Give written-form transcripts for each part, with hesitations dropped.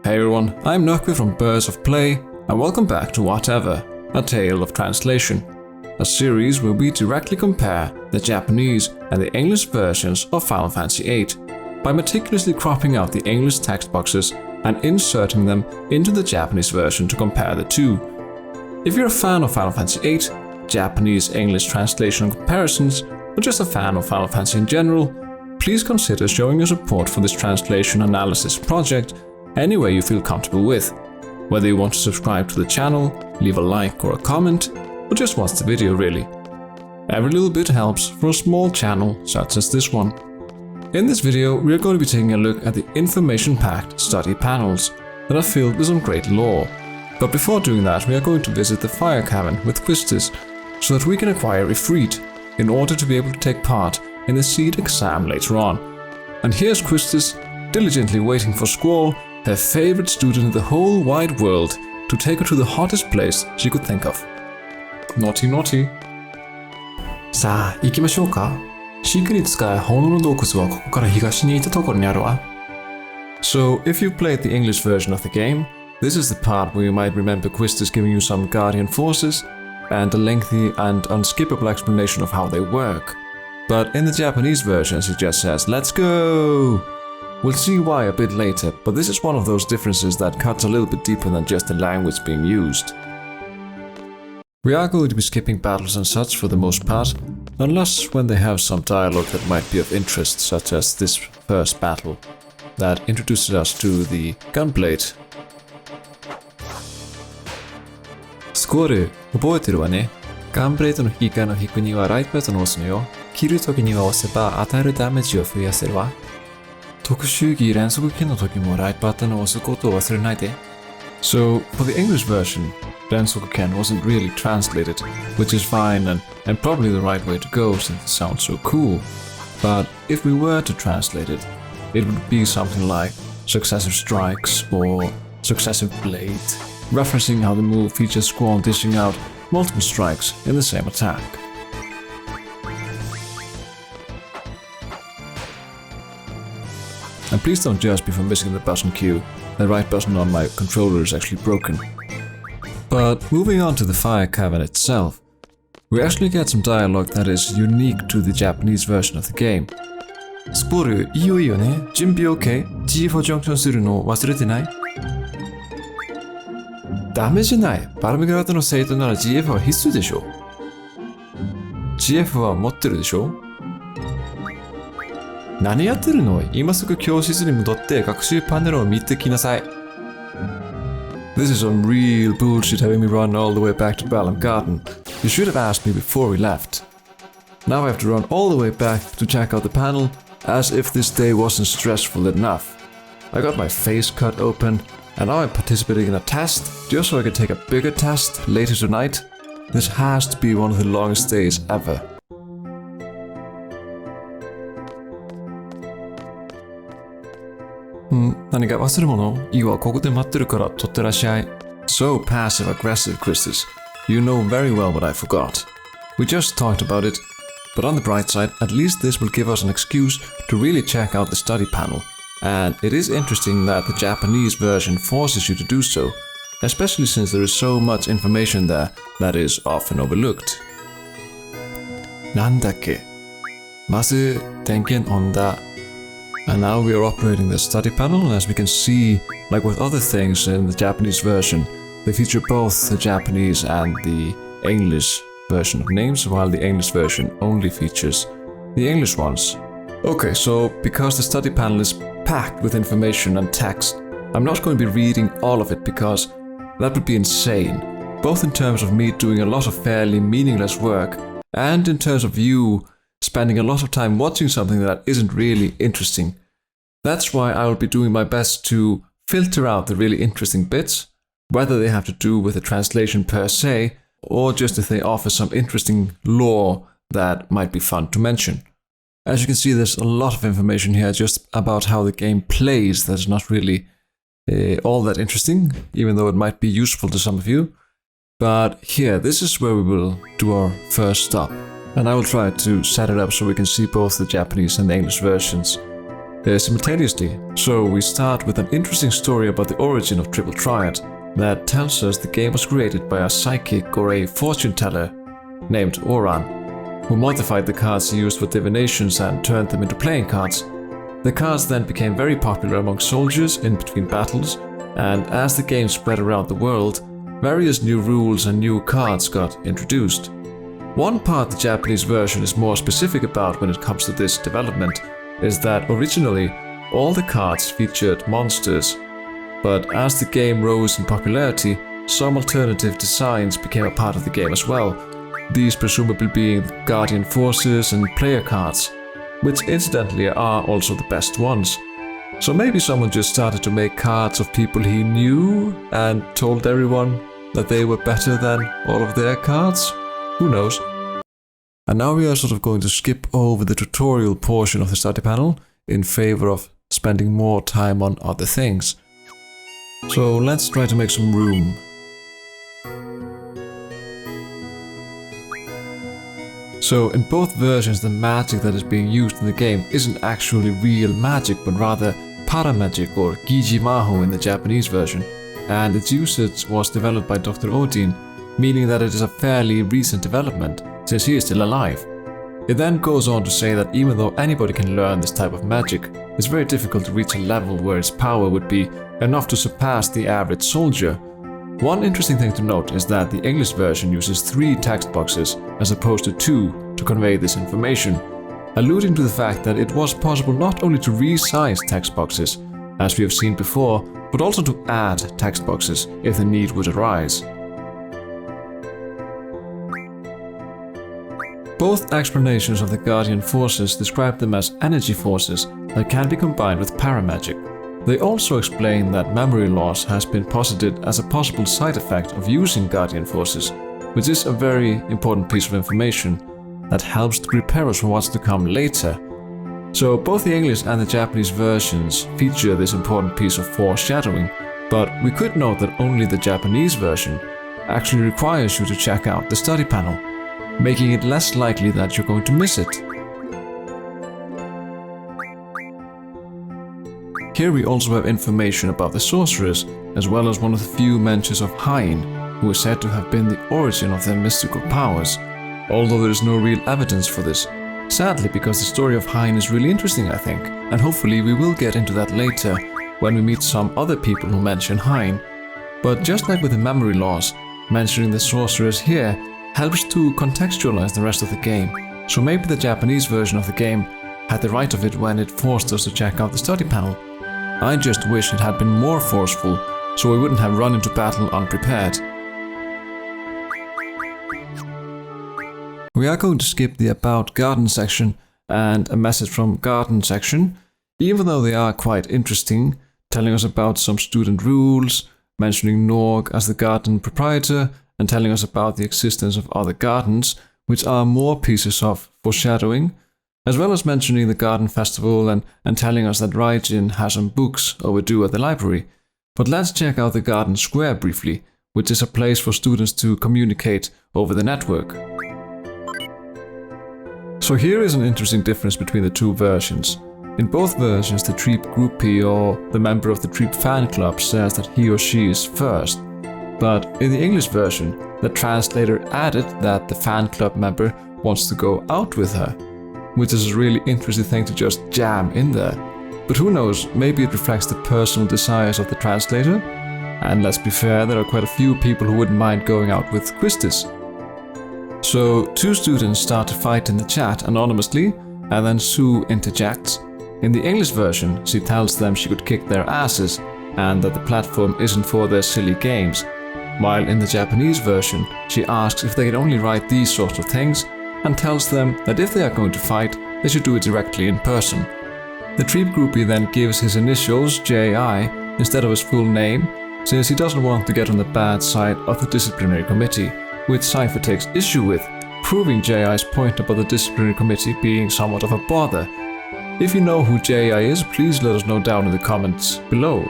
Hey everyone, I'm Nokwe from Birds of Play, and welcome back to Whatever, a tale of translation, a series where we directly compare the Japanese and the English versions of Final Fantasy VIII by meticulously cropping out the English text boxes and inserting them into the Japanese version to compare the two. If you're a fan of Final Fantasy VIII, Japanese-English translation comparisons, or just a fan of Final Fantasy in general, please consider showing your support for this translation analysis project any way you feel comfortable with. Whether you want to subscribe to the channel, leave a like or a comment, or just watch the video really. Every little bit helps for a small channel such as this one. In this video, we are going to be taking a look at the information-packed study panels that are filled with some great lore. But before doing that, we are going to visit the Fire Cavern with Quistis so that we can acquire Ifrit in order to be able to take part in the seed exam later on. And here's Quistis diligently waiting for Squall, her favorite student in the whole wide world, to take her to the hottest place she could think of. Naughty naughty. さあ行きましょうか。シークリッツか炎の洞窟はここから東に行ったところにあるわ。 So, if you played the English version of the game, this is the part where you might remember Quistis giving you some guardian forces and a lengthy and unskippable explanation of how they work. But in the Japanese version, she just says, "Let's go!" We'll see why a bit later, but this is one of those differences that cuts a little bit deeper than just the language being used. We are going to be skipping battles and such for the most part, unless when they have some dialogue that might be of interest, such as this first battle that introduces us to the gunblade. スコール、覚えてるわね。ガンブレードの引き換えの引くにはライトバトンを押すのよ。切るときには押せば与えるダメージを増やせるわ。特殊技連続剣の時もライトバトンを押すことを忘れないで。So, for the English version, Rensoku-ken wasn't really translated, which is fine and probably the right way to go since it sounds so cool. But if we were to translate it, it would be something like successive strikes or successive blade, referencing how the move features Squall dishing out multiple strikes in the same attack. And please don't judge me for missing the button cue. The right button on my controller is actually broken. But moving on to the Fire Cavern itself, we actually get some dialogue that is unique to the Japanese version of the game. スポール、いいよいいよね。準備 OK？ G4 ジャンクションするの忘れてない？ダメじゃない。バルミグラードの生徒なら GF は必須でしょ。GF は持ってるでしょ。何やってるの？今すぐ教室に戻って学習パネルを見てきなさい。This is some real bullshit having me run all the way back to Balam Garden. You should have asked me before we left. Now I have to run all the way back to check out the panel, as if this day wasn't stressful enough. I got my face cut open, and now I'm participating in a test, just so I can take a bigger test later tonight. This has to be one of the longest days ever. So passive-aggressive, Quistis. You know very well what I forgot. We just talked about it, but on the bright side, at least this will give us an excuse to really check out the study panel. And it is interesting that the Japanese version forces you to do so, especially since there is so much information there that is often overlooked. なんだっけ？まず点検音だ。 And now we are operating the study panel, and as we can see, like with other things in the Japanese version, they feature both the Japanese and the English version of names, while the English version only features the English ones. Okay, so because the study panel is packed with information and text, I'm not going to be reading all of it because that would be insane, both in terms of me doing a lot of fairly meaningless work and in terms of you spending a lot of time watching something that isn't really interesting. That's why I will be doing my best to filter out the really interesting bits, whether they have to do with the translation per se, or just if they offer some interesting lore that might be fun to mention. As you can see, there's a lot of information here just about how the game plays that's not really all that interesting, even though it might be useful to some of you. But here, this is where we will do our first stop. And I will try to set it up so we can see both the Japanese and the English versions. simultaneously. So we start with an interesting story about the origin of Triple Triad that tells us the game was created by a psychic or a fortune teller named Oran, who modified the cards he used for divinations and turned them into playing cards. The cards then became very popular among soldiers in between battles, and as the game spread around the world, various new rules and new cards got introduced. One part the Japanese version is more specific about when it comes to this development is that originally all the cards featured monsters, but as the game rose in popularity, some alternative designs became a part of the game as well, these presumably being the Guardian Forces and player cards, which incidentally are also the best ones. So maybe someone just started to make cards of people he knew and told everyone that they were better than all of their cards? Who knows? And now we are sort of going to skip over the tutorial portion of the study panel in favor of spending more time on other things. So let's try to make some room. So in both versions, the magic that is being used in the game isn't actually real magic, but rather paramagic or Gijimaho in the Japanese version, and its usage was developed by Dr. Odin, meaning that it is a fairly recent development, since he is still alive. It then goes on to say that even though anybody can learn this type of magic, it's very difficult to reach a level where its power would be enough to surpass the average soldier. One interesting thing to note is that the English version uses 3 text boxes as opposed to 2 to convey this information, alluding to the fact that it was possible not only to resize text boxes, as we have seen before, but also to add text boxes if the need would arise. Both explanations of the Guardian Forces describe them as energy forces that can be combined with paramagic. They also explain that memory loss has been posited as a possible side effect of using Guardian Forces, which is a very important piece of information that helps to prepare us for what's to come later. So both the English and the Japanese versions feature this important piece of foreshadowing, but we could note that only the Japanese version actually requires you to check out the study panel, making it less likely that you're going to miss it. Here we also have information about the sorcerers, as well as one of the few mentions of Hein, who is said to have been the origin of their mystical powers, although there is no real evidence for this. Sadly, because the story of Hein is really interesting, I think, and hopefully we will get into that later when we meet some other people who mention Hein. But just like with the memory loss, mentioning the sorcerers here helps to contextualize the rest of the game, so maybe the Japanese version of the game had the right of it when it forced us to check out the study panel. I just wish it had been more forceful, so we wouldn't have run into battle unprepared. We are going to skip the About Garden section and a message from Garden section, even though they are quite interesting, telling us about some student rules, mentioning Norg as the garden proprietor, and telling us about the existence of other gardens, which are more pieces of foreshadowing, as well as mentioning the garden festival and telling us that Raijin has some books overdue at the library. But let's check out the garden square briefly, which is a place for students to communicate over the network. So here is an interesting difference between the two versions. In both versions, the Treep groupie or the member of the Treep fan club says that he or she is first. But in the English version, the translator added that the fan club member wants to go out with her, which is a really interesting thing to just jam in there. But who knows, maybe it reflects the personal desires of the translator. And let's be fair, there are quite a few people who wouldn't mind going out with Quistis. So 2 students start to fight in the chat anonymously, and then Sue interjects. In the English version, she tells them she could kick their asses, and that the platform isn't for their silly games. While in the Japanese version, she asks if they can only write these sorts of things, and tells them that if they are going to fight, they should do it directly in person. The Treep groupie then gives his initials, J.I., instead of his full name, since he doesn't want to get on the bad side of the disciplinary committee, which Cypher takes issue with, proving J.I.'s point about the disciplinary committee being somewhat of a bother. If you know who J.I. is, please let us know down in the comments below.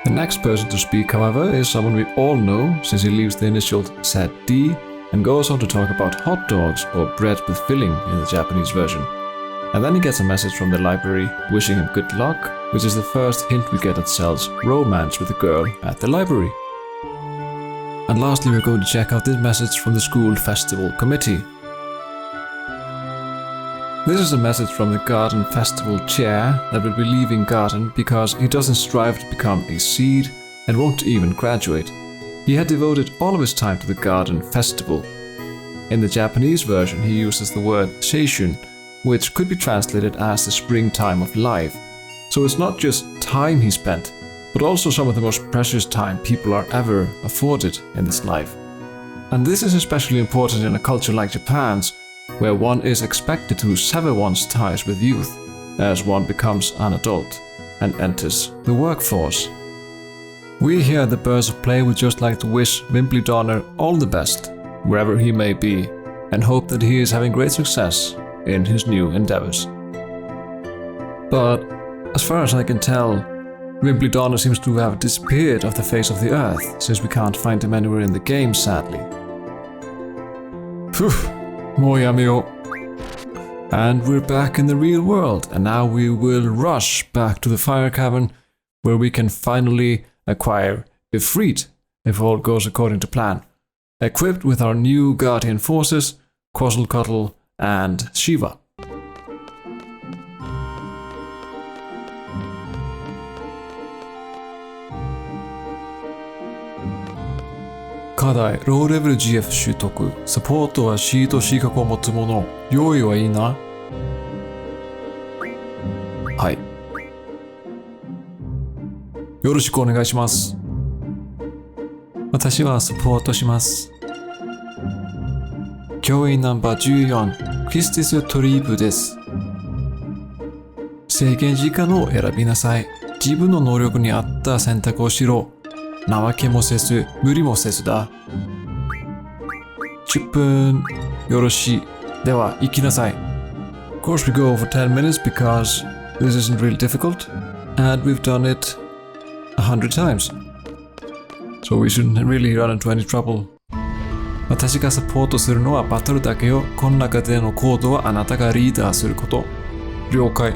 The next person to speak, however, is someone we all know, since he leaves the initials ZD and goes on to talk about hot dogs or bread with filling in the Japanese version. And then he gets a message from the library wishing him good luck, which is the first hint we get at Cell's romance with the girl at the library. And lastly, we're going to check out this message from the school festival committee. This is a message from the garden festival chair that will be leaving garden because he doesn't strive to become a seed and won't even graduate. He had devoted all of his time to the garden festival. In the Japanese version, he uses the word seishun, which could be translated as the springtime of life. So it's not just time he spent, but also some of the most precious time people are ever afforded in this life. And this is especially important in a culture like Japan's, where one is expected to sever one's ties with youth as one becomes an adult and enters the workforce. We here at the Birds of Play would just like to wish Wimply Donner all the best, wherever he may be, and hope that he is having great success in his new endeavors. But as far as I can tell, Wimply Donner seems to have disappeared off the face of the earth, since we can't find him anywhere in the game, sadly. Phew, more yamio. And we're back in the real world, and now we will rush back to the fire cavern, where we can finally acquire Ifrit, if all goes according to plan, equipped with our new guardian forces, Quetzalcoatl and Shiva. 課題ローレベル GF 習得サポートは C と C 角を持つもの用意はいいなはいよろしくお願いします私はサポートします教員ナンバー14クリスティス・トリーブです制限時間を選びなさい自分の能力に合った選択をしろ怠けもせず無理もせずだ10分よろしいでは行きなさい Of course we go for 10 minutes because this isn't really difficult and we've done it 100 times so we shouldn't really run into any trouble 私がサポートするのはバトルだけよこの中での行動はあなたがリーダーすること了解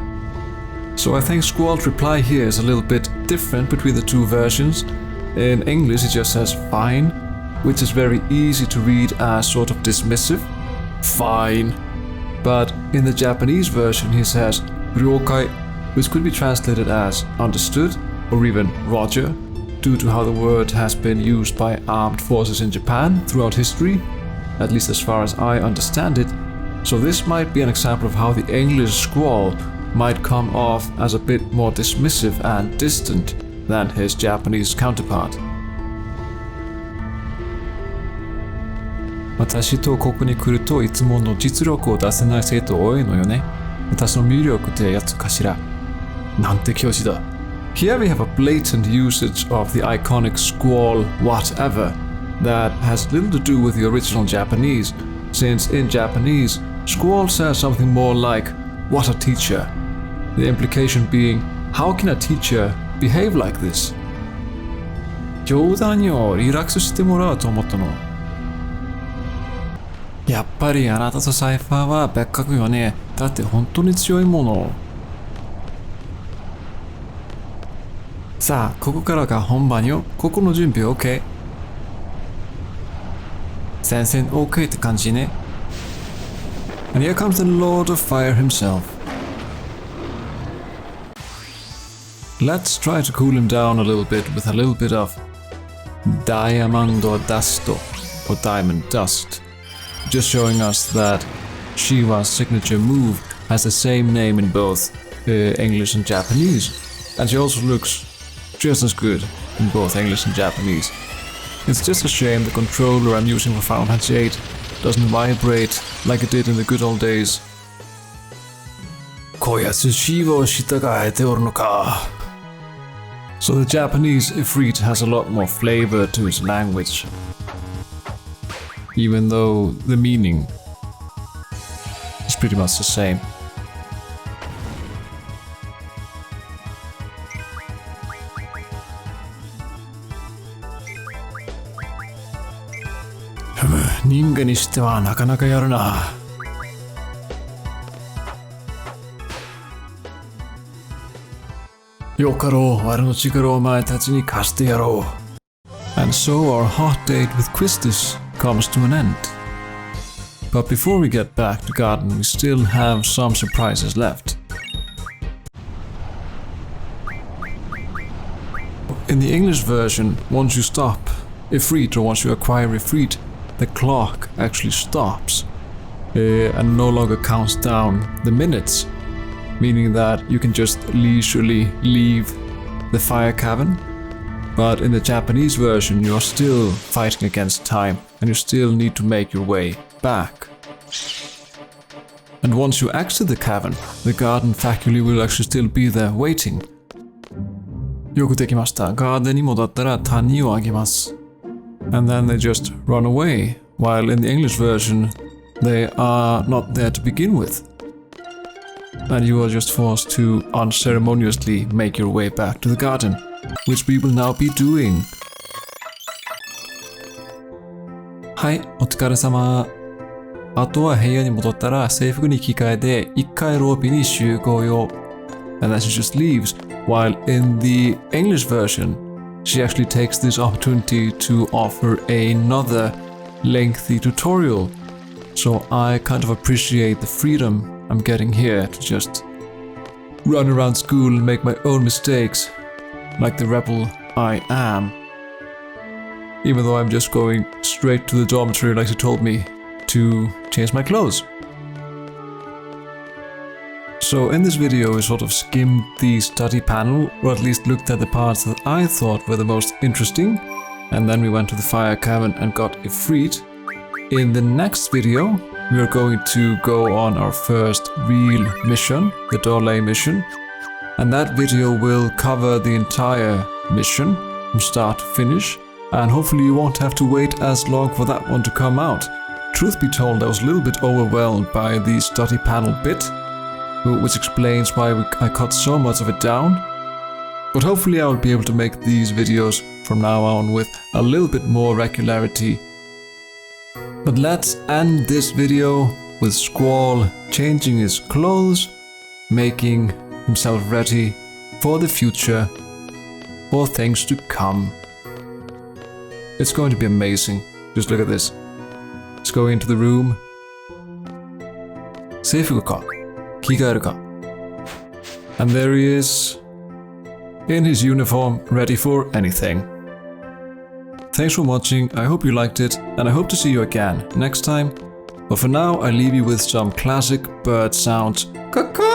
So I think Squall's reply here is a little bit different between the two versions In English, it just says fine, which is very easy to read as sort of dismissive. Fine. But in the Japanese version, he says ryokai, which could be translated as understood or even roger, due to how the word has been used by armed forces in Japan throughout history, at least as far as I understand it. So this might be an example of how the English Squall might come off as a bit more dismissive and distant than his Japanese counterpart. 私とここに来るといつもの実力を出せない生徒多いのよね。私の魅力ってやつかしら。なんて教師だ。Here we have a blatant usage of the iconic Squall whatever that has little to do with the original Japanese, since in Japanese, Squall says something more like, what a teacher. The implication being, how can a teacher behave like this? 冗談よ、リラックスしてもらうと思ったの。やっぱりあなたとサイファーは別格よね。だって本当に強いもの。さあ、ここからが本番よ。ここの準備 OK？ 戦線 OK って感じね。And here comes the Lord of Fire himself. Let's try to cool him down a little bit with a little bit of Diamond Dust or Diamond Dust, just showing us that Shiva's signature move has the same name in both English and Japanese, and she also looks just as good in both English and Japanese. It's just a shame the controller I'm using for Final Fantasy VIII doesn't vibrate like it did in the good old days. こやつShivaを従えておるのか。So the Japanese Ifrit has a lot more flavor to its language, even though the meaning is pretty much the same. Ninjaにしてはなかなかやるな。よかろう、我の力をお前たちに貸してやろう。And so our hot date with Quistis comes to an end. But before we get back to garden, we still have some surprises left. In the English version, once you stop Ifrit or once you acquire Ifrit, the clock actually stops and no longer counts down the minutes, meaning that you can just leisurely leave the fire cavern. But in the Japanese version, you are still fighting against time and you still need to make your way back. And once you exit the cavern, the garden faculty will actually still be there waiting. よくできました。ガーデンに戻ったら谷をあげます。And then they just run away, while in the English version, they are not there to begin with. And you are just forced to unceremoniously make your way back to the garden, which we will now be doing. はい、お疲れ様。あとは部屋に戻ったら制服に着替えて一回ロビーに集合よ。And then she just leaves, while in the English version, she actually takes this opportunity to offer another lengthy tutorial. So I kind of appreciate the freedom I'm getting here to just run around school and make my own mistakes, like the rebel I am. Even though I'm just going straight to the dormitory like she told me to change my clothes. So in this video we sort of skimmed the study panel, or at least looked at the parts that I thought were the most interesting, and then we went to the fire cavern and got Ifrit. In the next video we are going to go on our first real mission, the Dorley mission, and that video will cover the entire mission from start to finish, and hopefully you won't have to wait as long for that one to come out. Truth be told, I was a little bit overwhelmed by the study panel bit, which explains why I cut so much of it down. But hopefully I will be able to make these videos from now on with a little bit more regularity. But let's end this video with Squall changing his clothes, making himself ready for the future, for things to come. It's going to be amazing. Just look at this. Let's go into the room. 制服か着替えるか And there he is, in his uniform, ready for anything. Thanks for watching, I hope you liked it, and I hope to see you again next time. But for now, I leave you with some classic bird sounds. Caw-caw!